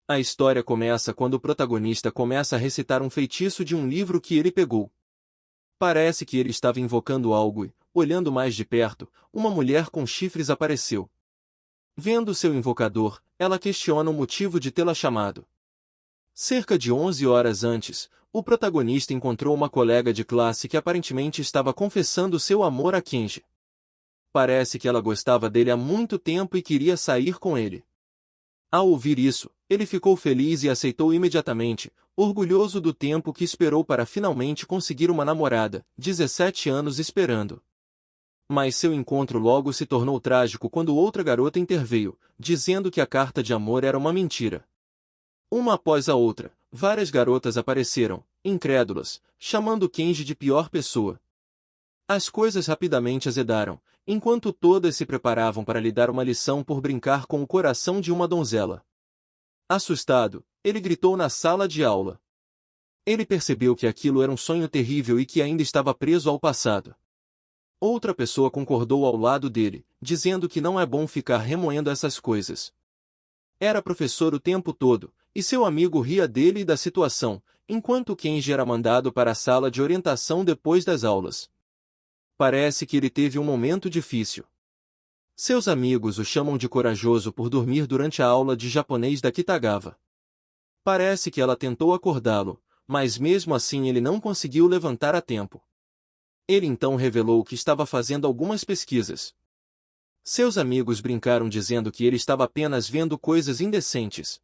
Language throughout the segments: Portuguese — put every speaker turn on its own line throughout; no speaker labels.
A história começa quando o protagonista começa a recitar um feitiço de um livro que ele pegou. Parece que ele estava invocando algo e, olhando mais de perto, uma mulher com chifres apareceu. Vendo seu invocador, ela questiona o motivo de tê-la chamado. Cerca de 11 horas antes, o protagonista encontrou uma colega de classe que aparentemente estava confessando seu amor a Kenji. Parece que ela gostava dele há muito tempo e queria sair com ele. Ao ouvir isso, ele ficou feliz e aceitou imediatamente, orgulhoso do tempo que esperou para finalmente conseguir uma namorada, 17 anos esperando. Mas seu encontro logo se tornou trágico quando outra garota interveio, dizendo que a carta de amor era uma mentira. Uma após a outra, várias garotas apareceram, incrédulas, chamando Kenji de pior pessoa. As coisas rapidamente azedaram, enquanto todas se preparavam para lhe dar uma lição por brincar com o coração de uma donzela. Assustado, ele gritou na sala de aula. Ele percebeu que aquilo era um sonho terrível e que ainda estava preso ao passado. Outra pessoa concordou ao lado dele, dizendo que não é bom ficar remoendo essas coisas. Era professor o tempo todo, e seu amigo ria dele e da situação, enquanto Kenji era mandado para a sala de orientação depois das aulas. Parece que ele teve um momento difícil. Seus amigos o chamam de corajoso por dormir durante a aula de japonês da Kitagawa. Parece que ela tentou acordá-lo, mas mesmo assim ele não conseguiu levantar a tempo. Ele então revelou que estava fazendo algumas pesquisas. Seus amigos brincaram dizendo que ele estava apenas vendo coisas indecentes.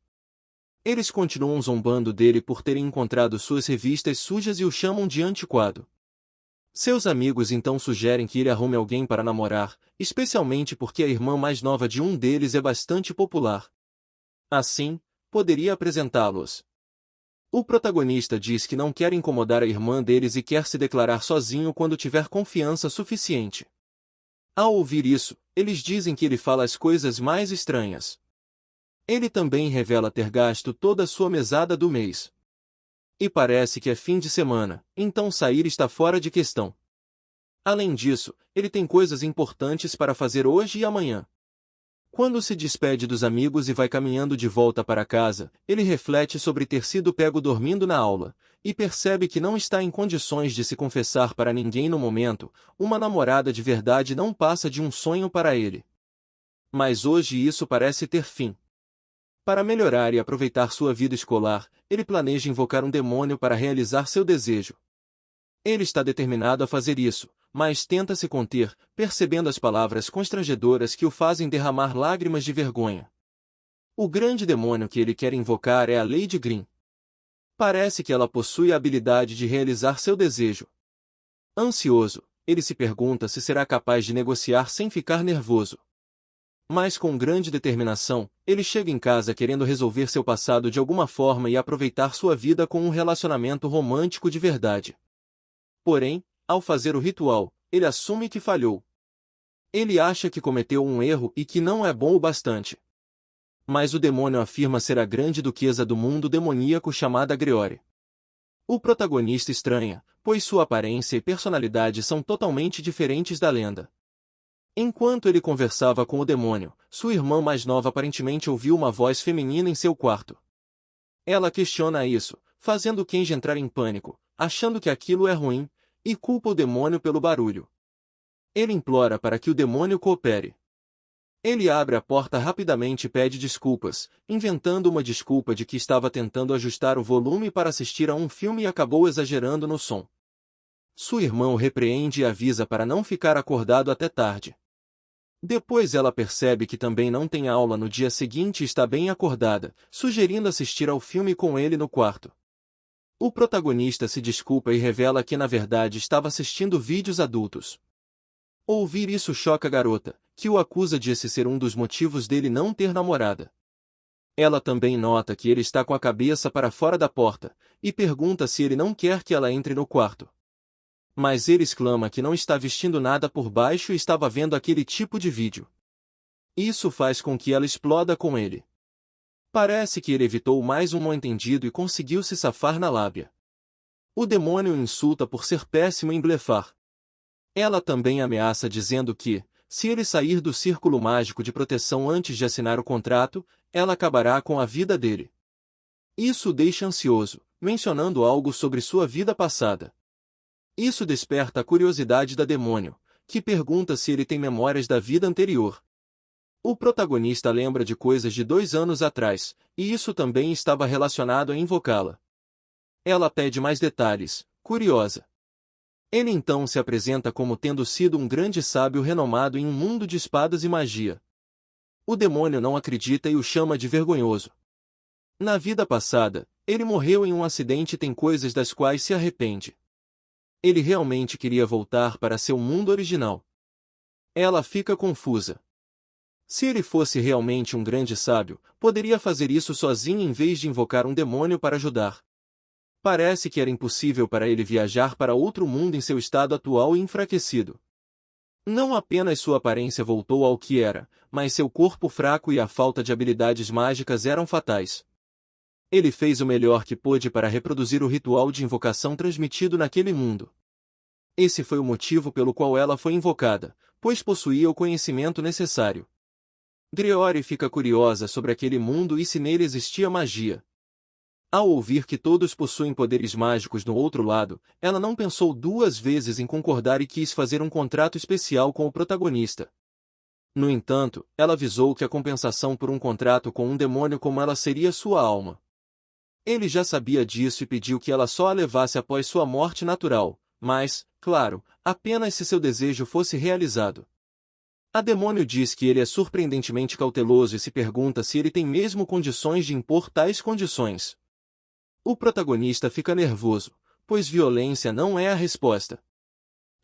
Eles continuam zombando dele por terem encontrado suas revistas sujas e o chamam de antiquado. Seus amigos então sugerem que ele arrume alguém para namorar, especialmente porque a irmã mais nova de um deles é bastante popular. Assim, poderia apresentá-los. O protagonista diz que não quer incomodar a irmã deles e quer se declarar sozinho quando tiver confiança suficiente. Ao ouvir isso, eles dizem que ele fala as coisas mais estranhas. Ele também revela ter gasto toda a sua mesada do mês. E parece que é fim de semana, então sair está fora de questão. Além disso, ele tem coisas importantes para fazer hoje e amanhã. Quando se despede dos amigos e vai caminhando de volta para casa, ele reflete sobre ter sido pego dormindo na aula, e percebe que não está em condições de se confessar para ninguém no momento. Uma namorada de verdade não passa de um sonho para ele. Mas hoje isso parece ter fim. Para melhorar e aproveitar sua vida escolar, ele planeja invocar um demônio para realizar seu desejo. Ele está determinado a fazer isso, mas tenta se conter, percebendo as palavras constrangedoras que o fazem derramar lágrimas de vergonha. O grande demônio que ele quer invocar é a Lady Green. Parece que ela possui a habilidade de realizar seu desejo. Ansioso, ele se pergunta se será capaz de negociar sem ficar nervoso. Mas com grande determinação, ele chega em casa querendo resolver seu passado de alguma forma e aproveitar sua vida com um relacionamento romântico de verdade. Porém, ao fazer o ritual, ele assume que falhou. Ele acha que cometeu um erro e que não é bom o bastante. Mas o demônio afirma ser a grande duquesa do mundo demoníaco chamada Greore. O protagonista estranha, pois sua aparência e personalidade são totalmente diferentes da lenda. Enquanto ele conversava com o demônio, sua irmã mais nova aparentemente ouviu uma voz feminina em seu quarto. Ela questiona isso, fazendo Kenji entrar em pânico, achando que aquilo é ruim, e culpa o demônio pelo barulho. Ele implora para que o demônio coopere. Ele abre a porta rapidamente e pede desculpas, inventando uma desculpa de que estava tentando ajustar o volume para assistir a um filme e acabou exagerando no som. Sua irmã o repreende e avisa para não ficar acordado até tarde. Depois ela percebe que também não tem aula no dia seguinte e está bem acordada, sugerindo assistir ao filme com ele no quarto. O protagonista se desculpa e revela que na verdade estava assistindo vídeos adultos. Ouvir isso choca a garota, que o acusa de esse ser um dos motivos dele não ter namorada. Ela também nota que ele está com a cabeça para fora da porta, e pergunta se ele não quer que ela entre no quarto. Mas ele exclama que não está vestindo nada por baixo e estava vendo aquele tipo de vídeo. Isso faz com que ela exploda com ele. Parece que ele evitou mais um mal-entendido e conseguiu se safar na lábia. O demônio o insulta por ser péssimo em blefar. Ela também ameaça dizendo que, se ele sair do círculo mágico de proteção antes de assinar o contrato, ela acabará com a vida dele. Isso o deixa ansioso, mencionando algo sobre sua vida passada. Isso desperta a curiosidade da demônio, que pergunta se ele tem memórias da vida anterior. O protagonista lembra de coisas de 2 anos atrás, e isso também estava relacionado a invocá-la. Ela pede mais detalhes, curiosa. Ele então se apresenta como tendo sido um grande sábio renomado em um mundo de espadas e magia. O demônio não acredita e o chama de vergonhoso. Na vida passada, ele morreu em um acidente e tem coisas das quais se arrepende. Ele realmente queria voltar para seu mundo original. Ela fica confusa. Se ele fosse realmente um grande sábio, poderia fazer isso sozinho em vez de invocar um demônio para ajudar. Parece que era impossível para ele viajar para outro mundo em seu estado atual e enfraquecido. Não apenas sua aparência voltou ao que era, mas seu corpo fraco e a falta de habilidades mágicas eram fatais. Ele fez o melhor que pôde para reproduzir o ritual de invocação transmitido naquele mundo. Esse foi o motivo pelo qual ela foi invocada, pois possuía o conhecimento necessário. Griori fica curiosa sobre aquele mundo e se nele existia magia. Ao ouvir que todos possuem poderes mágicos no outro lado, ela não pensou 2 vezes em concordar e quis fazer um contrato especial com o protagonista. No entanto, ela avisou que a compensação por um contrato com um demônio como ela seria sua alma. Ele já sabia disso e pediu que ela só a levasse após sua morte natural, mas, claro, apenas se seu desejo fosse realizado. A demônio diz que ele é surpreendentemente cauteloso e se pergunta se ele tem mesmo condições de impor tais condições. O protagonista fica nervoso, pois violência não é a resposta.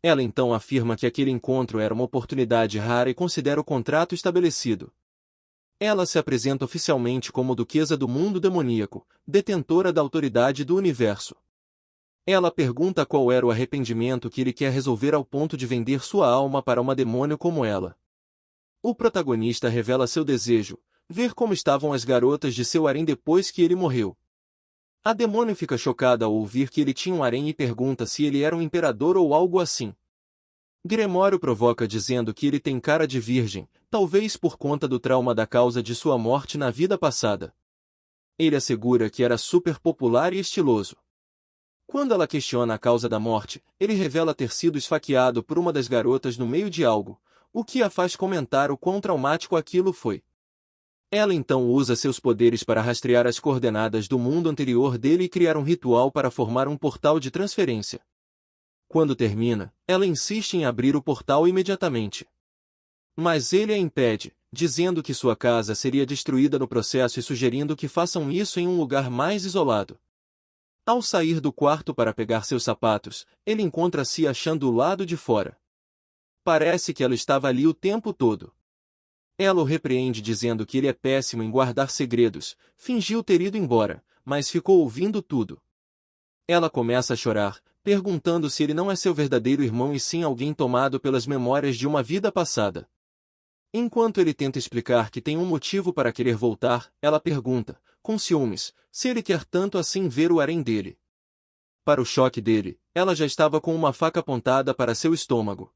Ela então afirma que aquele encontro era uma oportunidade rara e considera o contrato estabelecido. Ela se apresenta oficialmente como duquesa do mundo demoníaco, detentora da autoridade do universo. Ela pergunta qual era o arrependimento que ele quer resolver ao ponto de vender sua alma para uma demônio como ela. O protagonista revela seu desejo, ver como estavam as garotas de seu harém depois que ele morreu. A demônio fica chocada ao ouvir que ele tinha um harém e pergunta se ele era um imperador ou algo assim. Grimório provoca dizendo que ele tem cara de virgem, talvez por conta do trauma da causa de sua morte na vida passada. Ele assegura que era super popular e estiloso. Quando ela questiona a causa da morte, ele revela ter sido esfaqueado por uma das garotas no meio de algo, o que a faz comentar o quão traumático aquilo foi. Ela então usa seus poderes para rastrear as coordenadas do mundo anterior dele e criar um ritual para formar um portal de transferência. Quando termina, ela insiste em abrir o portal imediatamente. Mas ele a impede, dizendo que sua casa seria destruída no processo e sugerindo que façam isso em um lugar mais isolado. Ao sair do quarto para pegar seus sapatos, ele encontra-se achando do lado de fora. Parece que ela estava ali o tempo todo. Ela o repreende dizendo que ele é péssimo em guardar segredos, fingiu ter ido embora, mas ficou ouvindo tudo. Ela começa a chorar, perguntando se ele não é seu verdadeiro irmão e sim alguém tomado pelas memórias de uma vida passada. Enquanto ele tenta explicar que tem um motivo para querer voltar, ela pergunta, com ciúmes, se ele quer tanto assim ver o harém dele. Para o choque dele, ela já estava com uma faca apontada para seu estômago.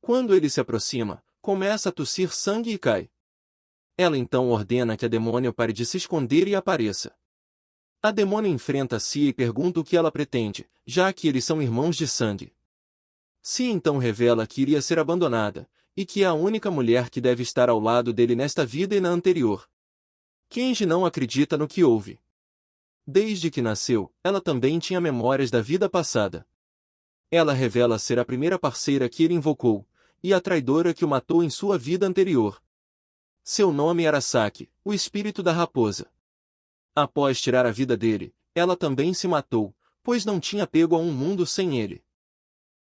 Quando ele se aproxima, começa a tossir sangue e cai. Ela então ordena que a demônio pare de se esconder e apareça. A demônio enfrenta Cia e pergunta o que ela pretende, já que eles são irmãos de sangue. Cia então revela que iria ser abandonada, e que é a única mulher que deve estar ao lado dele nesta vida e na anterior. Kenji não acredita no que ouve. Desde que nasceu, ela também tinha memórias da vida passada. Ela revela ser a primeira parceira que ele invocou, e a traidora que o matou em sua vida anterior. Seu nome era Saki, o espírito da raposa. Após tirar a vida dele, ela também se matou, pois não tinha pego a um mundo sem ele.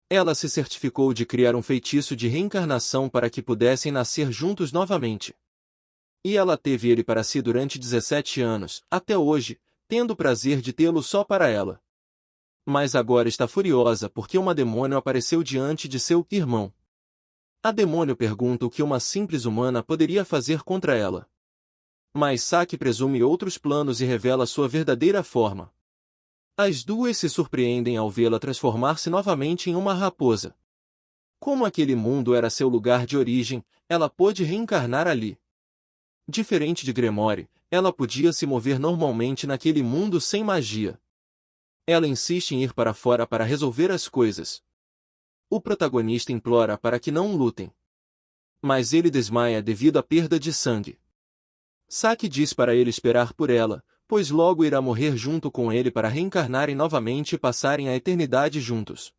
Ela se certificou de criar um feitiço de reencarnação para que pudessem nascer juntos novamente. E ela teve ele para si durante 17 anos, até hoje, tendo o prazer de tê-lo só para ela. Mas agora está furiosa porque uma demônio apareceu diante de seu irmão. A demônio pergunta o que uma simples humana poderia fazer contra ela. Mas Saki presume outros planos e revela sua verdadeira forma. As duas se surpreendem ao vê-la transformar-se novamente em uma raposa. Como aquele mundo era seu lugar de origem, ela pôde reencarnar ali. Diferente de Gremory, ela podia se mover normalmente naquele mundo sem magia. Ela insiste em ir para fora para resolver as coisas. O protagonista implora para que não lutem. Mas ele desmaia devido à perda de sangue. Saki diz para ele esperar por ela, pois logo irá morrer junto com ele para reencarnarem novamente e passarem a eternidade juntos.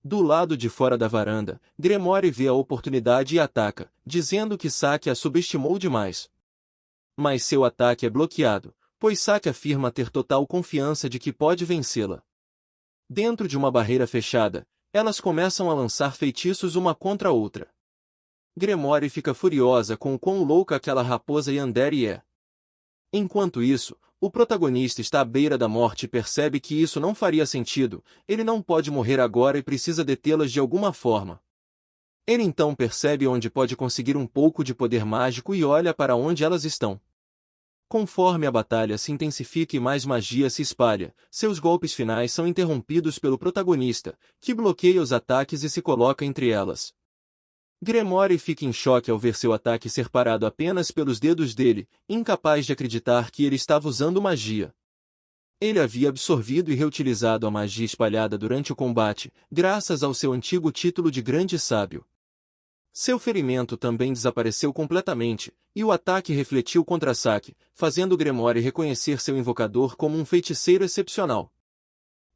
Do lado de fora da varanda, Gremory vê a oportunidade e ataca, dizendo que Saki a subestimou demais. Mas seu ataque é bloqueado, pois Saki afirma ter total confiança de que pode vencê-la. Dentro de uma barreira fechada, elas começam a lançar feitiços uma contra a outra. Gremory fica furiosa com o quão louca aquela raposa Yandere é. Enquanto isso, o protagonista está à beira da morte e percebe que isso não faria sentido, ele não pode morrer agora e precisa detê-las de alguma forma. Ele então percebe onde pode conseguir um pouco de poder mágico e olha para onde elas estão. Conforme a batalha se intensifica e mais magia se espalha, seus golpes finais são interrompidos pelo protagonista, que bloqueia os ataques e se coloca entre elas. Gremory fica em choque ao ver seu ataque ser parado apenas pelos dedos dele, incapaz de acreditar que ele estava usando magia. Ele havia absorvido e reutilizado a magia espalhada durante o combate, graças ao seu antigo título de Grande Sábio. Seu ferimento também desapareceu completamente, e o ataque refletiu contra Saki, fazendo Gremory reconhecer seu invocador como um feiticeiro excepcional.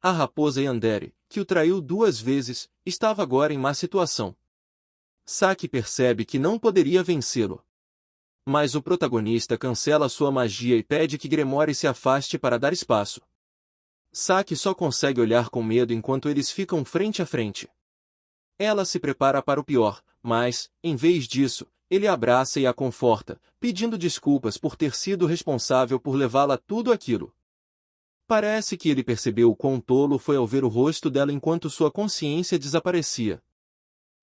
A raposa Yandere, que o traiu 2 vezes, estava agora em má situação. Saki percebe que não poderia vencê-lo. Mas o protagonista cancela sua magia e pede que Gremory se afaste para dar espaço. Saki só consegue olhar com medo enquanto eles ficam frente a frente. Ela se prepara para o pior, mas, em vez disso, ele a abraça e a conforta, pedindo desculpas por ter sido responsável por levá-la a tudo aquilo. Parece que ele percebeu o quão tolo foi ao ver o rosto dela enquanto sua consciência desaparecia.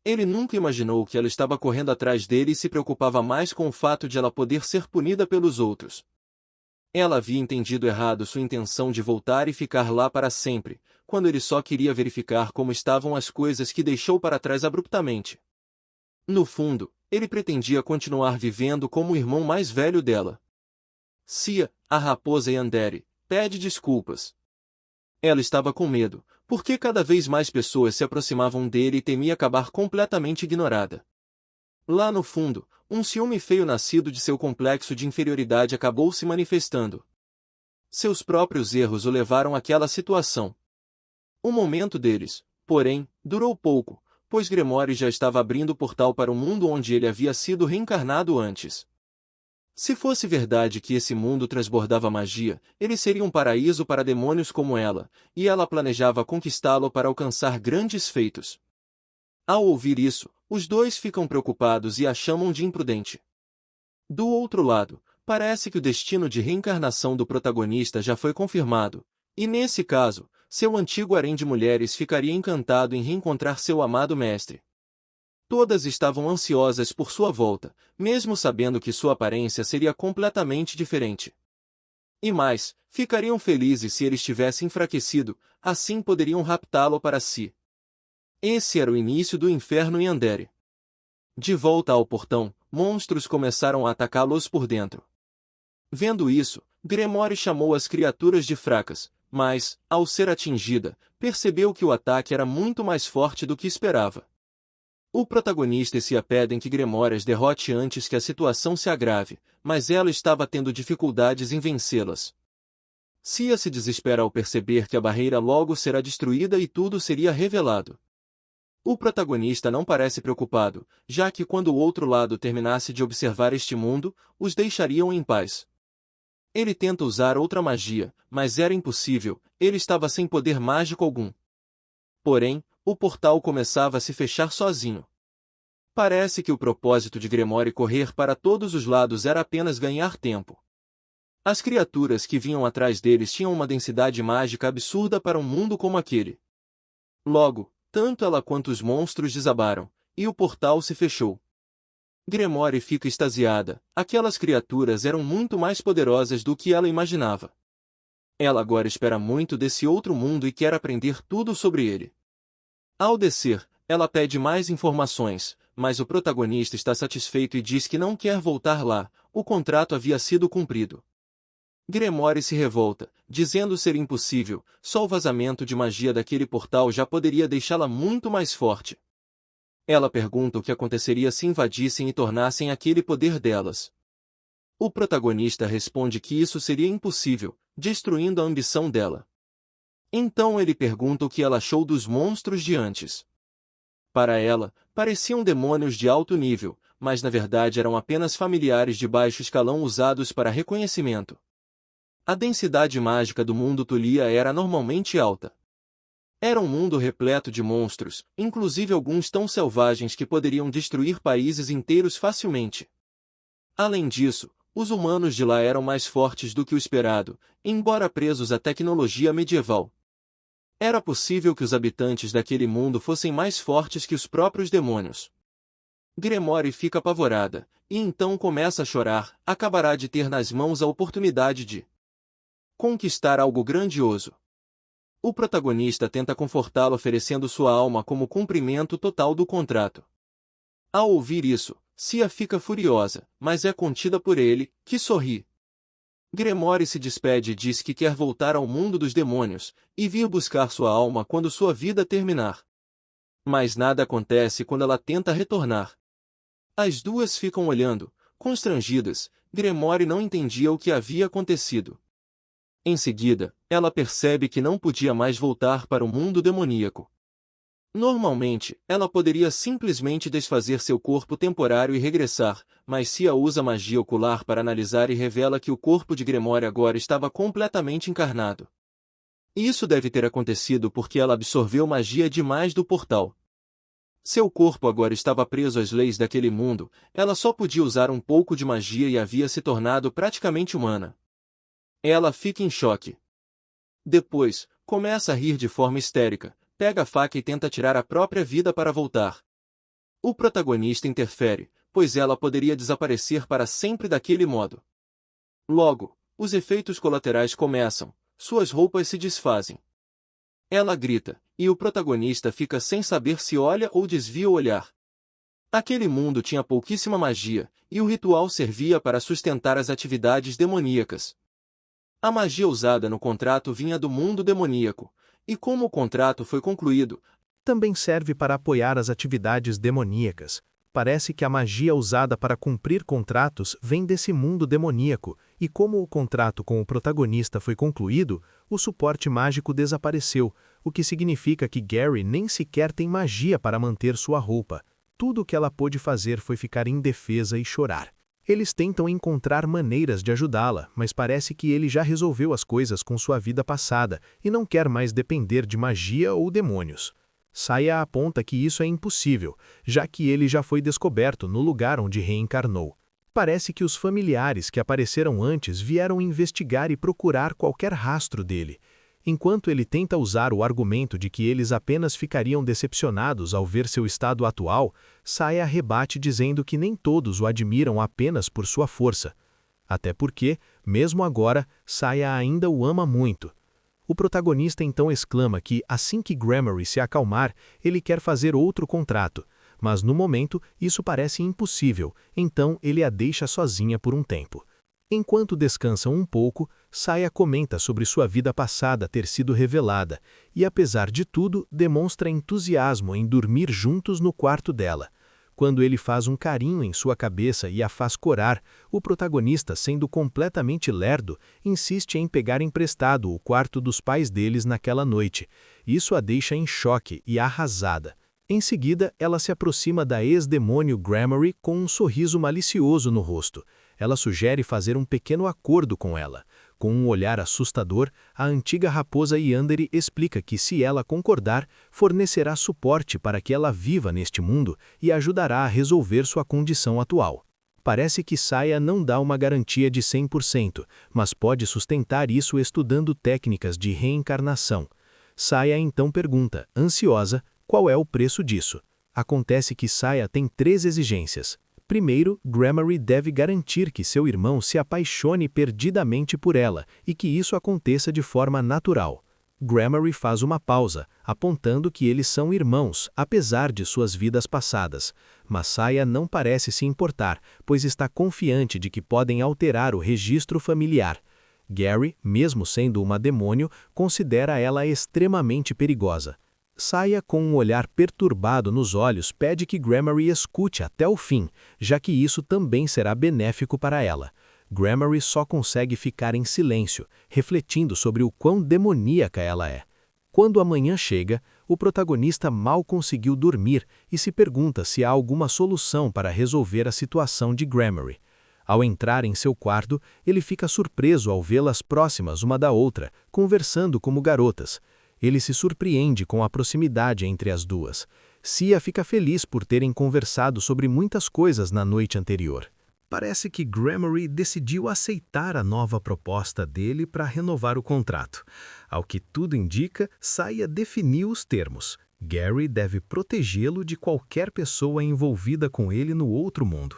Ele nunca imaginou que ela estava correndo atrás dele e se preocupava mais com o fato de ela poder ser punida pelos outros. Ela havia entendido errado sua intenção de voltar e ficar lá para sempre, quando ele só queria verificar como estavam as coisas que deixou para trás abruptamente. No fundo, ele pretendia continuar vivendo como o irmão mais velho dela. Cia, a raposa Yandere, pede desculpas. Ela estava com medo, porque cada vez mais pessoas se aproximavam dele e temia acabar completamente ignorada. Lá no fundo, um ciúme feio nascido de seu complexo de inferioridade acabou se manifestando. Seus próprios erros o levaram àquela situação. O momento deles, porém, durou pouco, pois Gremory já estava abrindo o portal para o mundo onde ele havia sido reencarnado antes. Se fosse verdade que esse mundo transbordava magia, ele seria um paraíso para demônios como ela, e ela planejava conquistá-lo para alcançar grandes feitos. Ao ouvir isso, os dois ficam preocupados e a chamam de imprudente. Do outro lado, parece que o destino de reencarnação do protagonista já foi confirmado, e nesse caso, seu antigo harém de mulheres ficaria encantado em reencontrar seu amado mestre. Todas estavam ansiosas por sua volta, mesmo sabendo que sua aparência seria completamente diferente. E mais, ficariam felizes se ele estivesse enfraquecido, assim poderiam raptá-lo para si. Esse era o início do inferno em Yandere. De volta ao portão, monstros começaram a atacá-los por dentro. Vendo isso, Gremory chamou as criaturas de fracas, mas, ao ser atingida, percebeu que o ataque era muito mais forte do que esperava. O protagonista e Cia pedem que Gremory as derrote antes que a situação se agrave, mas ela estava tendo dificuldades em vencê-las. Cia se desespera ao perceber que a barreira logo será destruída e tudo seria revelado. O protagonista não parece preocupado, já que quando o outro lado terminasse de observar este mundo, os deixariam em paz. Ele tenta usar outra magia, mas era impossível, ele estava sem poder mágico algum. Porém, o portal começava a se fechar sozinho. Parece que o propósito de Gremory correr para todos os lados era apenas ganhar tempo. As criaturas que vinham atrás deles tinham uma densidade mágica absurda para um mundo como aquele. Logo, tanto ela quanto os monstros desabaram, e o portal se fechou. Gremory fica extasiada, aquelas criaturas eram muito mais poderosas do que ela imaginava. Ela agora espera muito desse outro mundo e quer aprender tudo sobre ele. Ao descer, ela pede mais informações, mas o protagonista está satisfeito e diz que não quer voltar lá, o contrato havia sido cumprido. Grimoire se revolta, dizendo ser impossível, só o vazamento de magia daquele portal já poderia deixá-la muito mais forte. Ela pergunta o que aconteceria se invadissem e tornassem aquele poder delas. O protagonista responde que isso seria impossível, destruindo a ambição dela. Então ele pergunta o que ela achou dos monstros de antes. Para ela, pareciam demônios de alto nível, mas na verdade eram apenas familiares de baixo escalão usados para reconhecimento. A densidade mágica do mundo Tulia era normalmente alta. Era um mundo repleto de monstros, inclusive alguns tão selvagens que poderiam destruir países inteiros facilmente. Além disso, os humanos de lá eram mais fortes do que o esperado, embora presos à tecnologia medieval. Era possível que os habitantes daquele mundo fossem mais fortes que os próprios demônios. Grimoire fica apavorada, e então começa a chorar, acabará de ter nas mãos a oportunidade de conquistar algo grandioso. O protagonista tenta confortá-lo oferecendo sua alma como cumprimento total do contrato. Ao ouvir isso, Cia fica furiosa, mas é contida por ele, que sorri. Grimoire se despede e diz que quer voltar ao mundo dos demônios, e vir buscar sua alma quando sua vida terminar. Mas nada acontece quando ela tenta retornar. As duas ficam olhando, constrangidas, Grimoire não entendia o que havia acontecido. Em seguida, ela percebe que não podia mais voltar para o mundo demoníaco. Normalmente, ela poderia simplesmente desfazer seu corpo temporário e regressar, mas Cia usa magia ocular para analisar e revela que o corpo de Grimoire agora estava completamente encarnado. Isso deve ter acontecido porque ela absorveu magia demais do portal. Seu corpo agora estava preso às leis daquele mundo, ela só podia usar um pouco de magia e havia se tornado praticamente humana. Ela fica em choque. Depois, começa a rir de forma histérica, pega a faca e tenta tirar a própria vida para voltar. O protagonista interfere, pois ela poderia desaparecer para sempre daquele modo. Logo, os efeitos colaterais começam, suas roupas se desfazem. Ela grita, e o protagonista fica sem saber se olha ou desvia o olhar. Aquele mundo tinha pouquíssima magia, e o ritual servia para sustentar as atividades demoníacas. A magia usada no contrato vinha do mundo demoníaco, e como o contrato foi concluído,
também serve para apoiar as atividades demoníacas. Parece que a magia usada para cumprir contratos vem desse mundo demoníaco, e como o contrato com o protagonista foi concluído, o suporte mágico desapareceu, o que significa que Gary nem sequer tem magia para manter sua roupa. Tudo o que ela pôde fazer foi ficar indefesa e chorar. Eles tentam encontrar maneiras de ajudá-la, mas parece que ele já resolveu as coisas com sua vida passada e não quer mais depender de magia ou demônios. Cia aponta que isso é impossível, já que ele já foi descoberto no lugar onde reencarnou. Parece que os familiares que apareceram antes vieram investigar e procurar qualquer rastro dele. Enquanto ele tenta usar o argumento de que eles apenas ficariam decepcionados ao ver seu estado atual, Cia rebate dizendo que nem todos o admiram apenas por sua força. Até porque, mesmo agora, Cia ainda o ama muito. O protagonista então exclama que, assim que Grimoire se acalmar, ele quer fazer outro contrato, mas no momento isso parece impossível, então ele a deixa sozinha por um tempo. Enquanto descansam um pouco, Cia comenta sobre sua vida passada ter sido revelada, e apesar de tudo, demonstra entusiasmo em dormir juntos no quarto dela. Quando ele faz um carinho em sua cabeça e a faz corar, o protagonista, sendo completamente lerdo, insiste em pegar emprestado o quarto dos pais deles naquela noite. Isso a deixa em choque e arrasada. Em seguida, ela se aproxima da ex-demônio Grimoire com um sorriso malicioso no rosto. Ela sugere fazer um pequeno acordo com ela. Com um olhar assustador, a antiga raposa Yandere explica que, se ela concordar, fornecerá suporte para que ela viva neste mundo e ajudará a resolver sua condição atual. Parece que Cia não dá uma garantia de 100%, mas pode sustentar isso estudando técnicas de reencarnação. Cia então pergunta, ansiosa, qual é o preço disso. Acontece que Cia tem 3 exigências. Primeiro, Grimoire deve garantir que seu irmão se apaixone perdidamente por ela e que isso aconteça de forma natural. Gremory faz uma pausa, apontando que eles são irmãos, apesar de suas vidas passadas. Mas Saya não parece se importar, pois está confiante de que podem alterar o registro familiar. Gary, mesmo sendo uma demônio, considera ela extremamente perigosa. Saya, com um olhar perturbado nos olhos, pede que Gremory escute até o fim, já que isso também será benéfico para ela. Gremory só consegue ficar em silêncio, refletindo sobre o quão demoníaca ela é. Quando a manhã chega, o protagonista mal conseguiu dormir e se pergunta se há alguma solução para resolver a situação de Gremory. Ao entrar em seu quarto, ele fica surpreso ao vê-las próximas uma da outra, conversando como garotas. Ele se surpreende com a proximidade entre as duas. Sia fica feliz por terem conversado sobre muitas coisas na noite anterior. Parece que Gremory decidiu aceitar a nova proposta dele para renovar o contrato. Ao que tudo indica, Saya definiu os termos. Gary deve protegê-lo de qualquer pessoa envolvida com ele no outro mundo.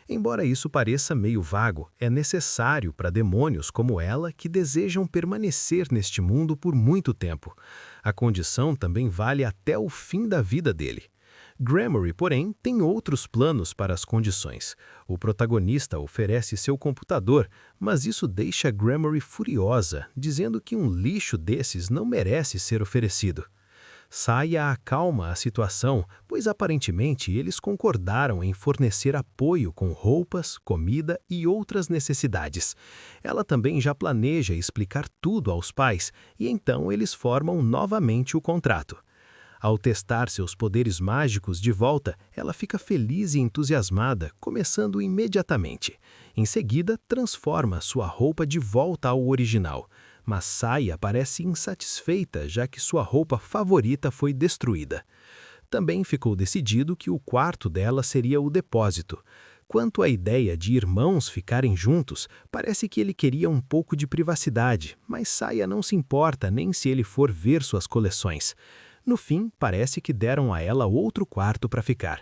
Embora isso pareça meio vago, é necessário para demônios como ela que desejam permanecer neste mundo por muito tempo. A condição também vale até o fim da vida dele. Gremory, porém, tem outros planos para as condições. O protagonista oferece seu computador, mas isso deixa Gremory furiosa, dizendo que um lixo desses não merece ser oferecido. Saya acalma a situação, pois aparentemente eles concordaram em fornecer apoio com roupas, comida e outras necessidades. Ela também já planeja explicar tudo aos pais e então eles formam novamente o contrato. Ao testar seus poderes mágicos de volta, ela fica feliz e entusiasmada, começando imediatamente. Em seguida, transforma sua roupa de volta ao original. Mas Saya parece insatisfeita, já que sua roupa favorita foi destruída. Também ficou decidido que o quarto dela seria o depósito. Quanto à ideia de irmãos ficarem juntos, parece que ele queria um pouco de privacidade, mas Saya não se importa nem se ele for ver suas coleções. No fim, parece que deram a ela outro quarto para ficar.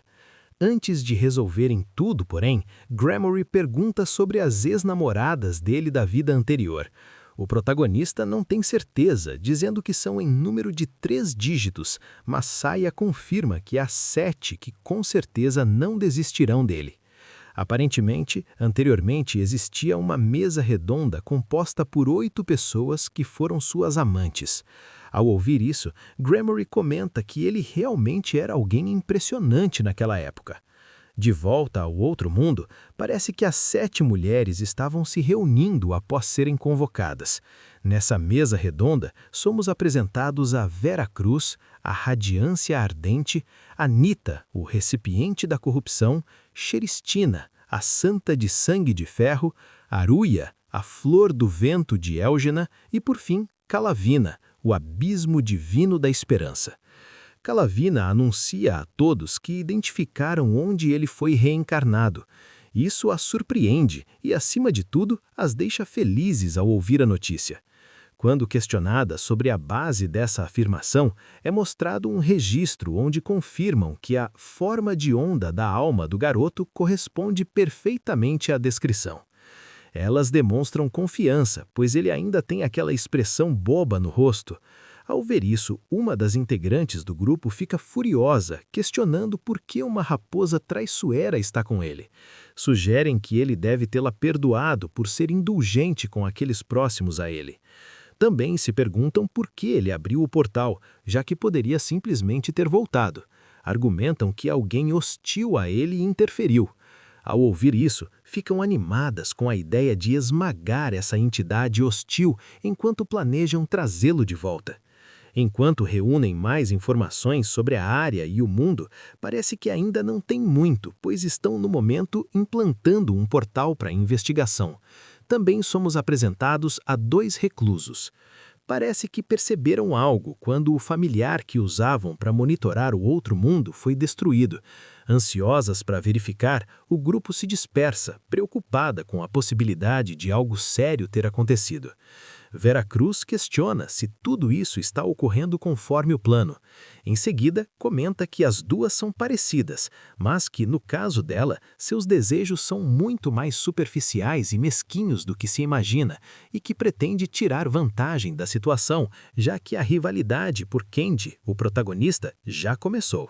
Antes de resolverem tudo, porém, Gremory pergunta sobre as ex-namoradas dele da vida anterior. O protagonista não tem certeza, dizendo que são em número de 3 dígitos, mas Saya confirma que há 7 que com certeza não desistirão dele. Aparentemente, anteriormente existia uma mesa redonda composta por 8 pessoas que foram suas amantes. Ao ouvir isso, Gremory comenta que ele realmente era alguém impressionante naquela época. De volta ao outro mundo, parece que as 7 mulheres estavam se reunindo após serem convocadas. Nessa mesa redonda, somos apresentados a Vera Cruz, a Radiância Ardente, Anita, o recipiente da corrupção, Xeristina, a Santa de Sangue de Ferro, Aruia, a Flor do Vento de Elgena e, por fim, Calavina, o Abismo Divino da Esperança. Calavina anuncia a todos que identificaram onde ele foi reencarnado. Isso as surpreende e, acima de tudo, as deixa felizes ao ouvir a notícia. Quando questionada sobre a base dessa afirmação, é mostrado um registro onde confirmam que a forma de onda da alma do garoto corresponde perfeitamente à descrição. Elas demonstram confiança, pois ele ainda tem aquela expressão boba no rosto. Ao ver isso, uma das integrantes do grupo fica furiosa, questionando por que uma raposa traiçoeira está com ele. Sugerem que ele deve tê-la perdoado por ser indulgente com aqueles próximos a ele. Também se perguntam por que ele abriu o portal, já que poderia simplesmente ter voltado. Argumentam que alguém hostil a ele interferiu. Ao ouvir isso, ficam animadas com a ideia de esmagar essa entidade hostil enquanto planejam trazê-lo de volta. Enquanto reúnem mais informações sobre a área e o mundo, parece que ainda não tem muito, pois estão no momento implantando um portal para investigação. Também somos apresentados a 2 reclusos. Parece que perceberam algo quando o familiar que usavam para monitorar o outro mundo foi destruído. Ansiosas para verificar, o grupo se dispersa, preocupada com a possibilidade de algo sério ter acontecido. Vera Cruz questiona se tudo isso está ocorrendo conforme o plano. Em seguida, comenta que as duas são parecidas, mas que, no caso dela, seus desejos são muito mais superficiais e mesquinhos do que se imagina, e que pretende tirar vantagem da situação, já que a rivalidade por Candy, o protagonista, já começou.